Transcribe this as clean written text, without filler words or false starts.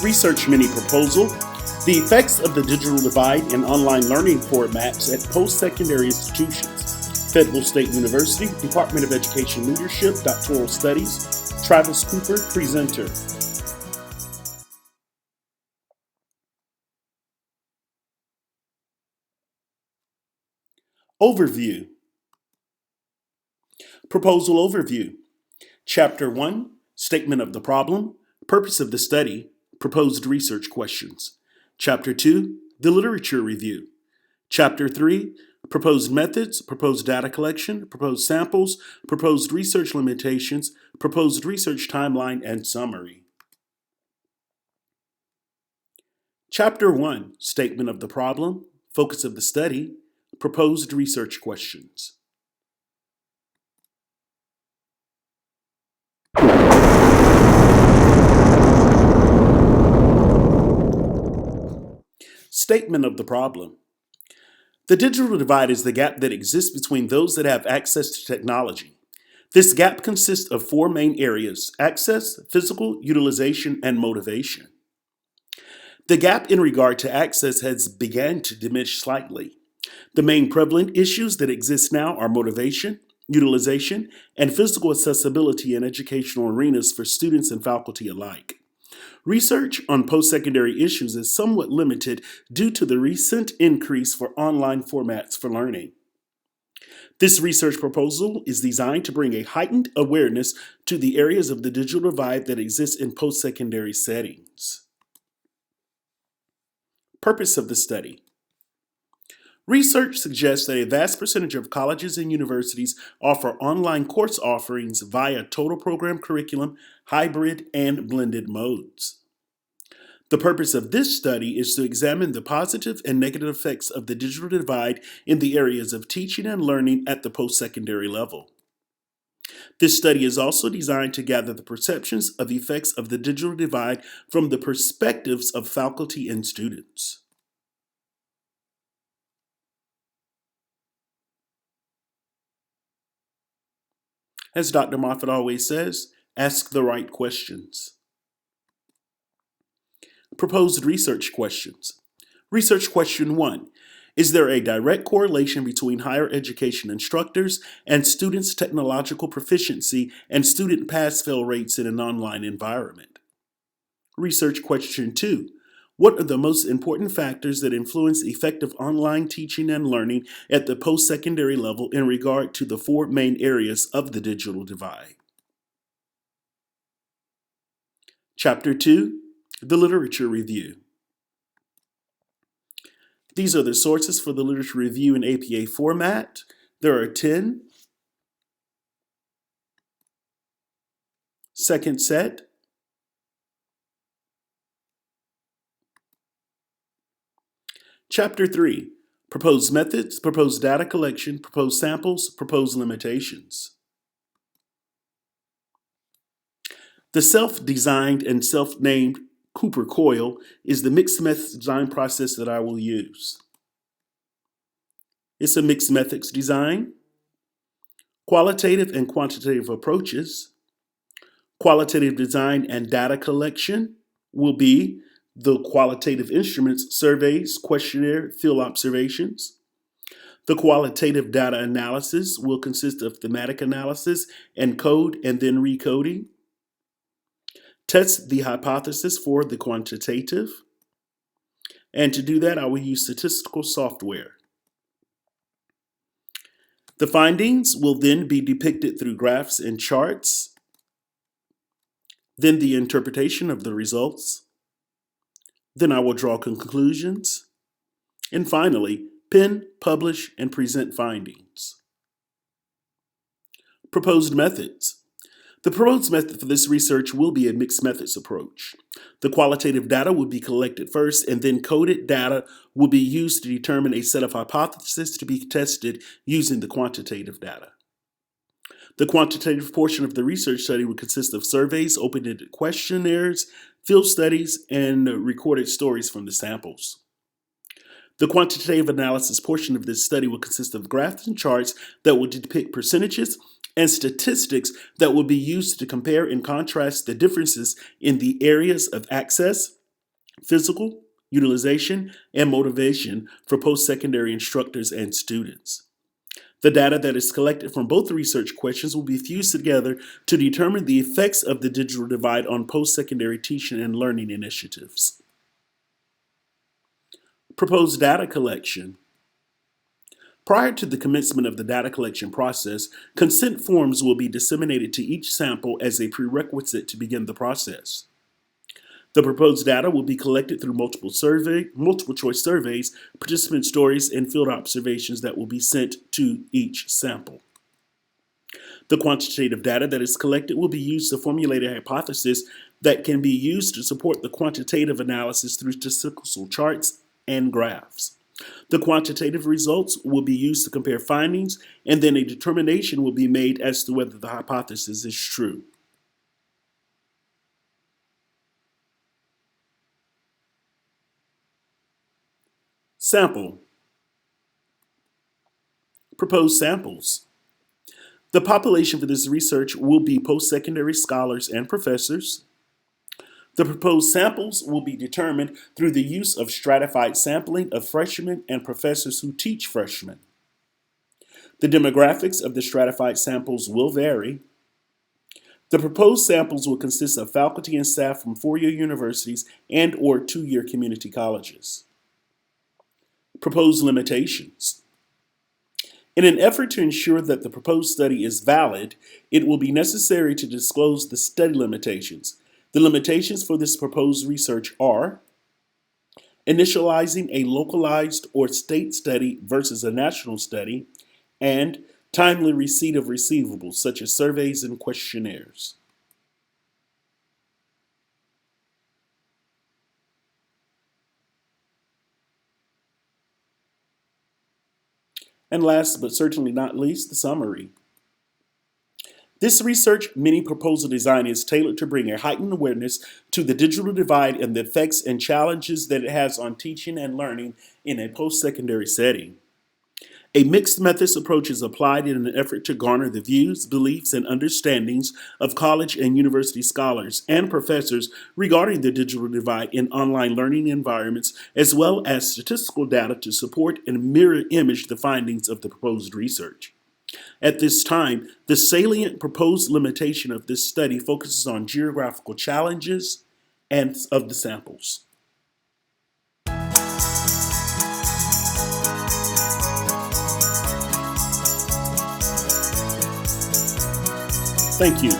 Research Mini Proposal: The Effects of the Digital Divide in Online Learning Formats at Post-Secondary Institutions. Fayetteville State University, Department of Education Leadership, Doctoral Studies. Travis Cooper, presenter. Overview. Proposal Overview. Chapter 1, Statement of the Problem, Purpose of the Study, Proposed Research Questions. Chapter 2, the Literature Review. Chapter 3, Proposed Methods, Proposed Data Collection, Proposed Samples, Proposed Research Limitations, Proposed Research Timeline, and Summary. Chapter 1, Statement of the Problem, Focus of the Study, Proposed Research Questions. Statement of the problem. The digital divide is the gap that exists between those that have access to technology. This gap consists of four main areas: access, physical, utilization, and motivation. The gap in regard to access has begun to diminish slightly. The main prevalent issues that exist now are motivation, utilization, and physical accessibility in educational arenas for students and faculty alike. Research on post-secondary issues is somewhat limited due to the recent increase for online formats for learning. This research proposal is designed to bring a heightened awareness to the areas of the digital divide that exist in post-secondary settings. Purpose of the study. Research suggests that a vast percentage of colleges and universities offer online course offerings via total program curriculum, hybrid, and blended modes. The purpose of this study is to examine the positive and negative effects of the digital divide in the areas of teaching and learning at the post-secondary level. This study is also designed to gather the perceptions of effects of the digital divide from the perspectives of faculty and students. As Dr. Moffitt always says, ask the right questions. Proposed research questions. Research question 1. Is there a direct correlation between higher education instructors and students' technological proficiency and student pass-fail rates in an online environment? Research question 2. What are the most important factors that influence effective online teaching and learning at the post-secondary level in regard to the four main areas of the digital divide? Chapter 2, the Literature Review. These are the sources for the literature review in APA format. There are 10. Second set. Chapter 3, Proposed Methods, Proposed Data Collection, Proposed Samples, Proposed Limitations. The self-designed and self-named Cooper coil is the mixed methods design process that I will use. It's a mixed methods design, qualitative and quantitative approaches. Qualitative design and data collection will be the qualitative instruments, surveys, questionnaire, field observations. The qualitative data analysis will consist of thematic analysis, encode, and then recoding. Test the hypothesis for the quantitative. And to do that, I will use statistical software. The findings will then be depicted through graphs and charts. Then the interpretation of the results. Then I will draw conclusions. And finally, pen, publish, and present findings. Proposed methods. The proposed method for this research will be a mixed methods approach. The qualitative data will be collected first, and then coded data will be used to determine a set of hypotheses to be tested using the quantitative data. The quantitative portion of the research study will consist of surveys, open-ended questionnaires, field studies, and recorded stories from the samples. The quantitative analysis portion of this study will consist of graphs and charts that will depict percentages and statistics that will be used to compare and contrast the differences in the areas of access, physical, utilization, and motivation for post-secondary instructors and students. The data that is collected from both research questions will be fused together to determine the effects of the digital divide on post-secondary teaching and learning initiatives. Proposed data collection. Prior to the commencement of the data collection process, consent forms will be disseminated to each sample as a prerequisite to begin the process. The proposed data will be collected through multiple choice surveys, participant stories, and field observations that will be sent to each sample. The quantitative data that is collected will be used to formulate a hypothesis that can be used to support the quantitative analysis through statistical charts and graphs. The quantitative results will be used to compare findings, and then a determination will be made as to whether the hypothesis is true. Sample. Proposed samples. The population for this research will be post-secondary scholars and professors. The proposed samples will be determined through the use of stratified sampling of freshmen and professors who teach freshmen. The demographics of the stratified samples will vary. The proposed samples will consist of faculty and staff from four-year universities and/or two-year community colleges. Proposed limitations. In an effort to ensure that the proposed study is valid, it will be necessary to disclose the study limitations. The limitations for this proposed research are initializing a localized or state study versus a national study, and timely receipt of receivables such as surveys and questionnaires. And last but certainly not least, the summary. This research mini proposal design is tailored to bring a heightened awareness to the digital divide and the effects and challenges that it has on teaching and learning in a post-secondary setting. A mixed methods approach is applied in an effort to garner the views, beliefs, and understandings of college and university scholars and professors regarding the digital divide in online learning environments, as well as statistical data to support and mirror image the findings of the proposed research. At this time, the salient proposed limitation of this study focuses on geographical challenges and of the samples. Thank you.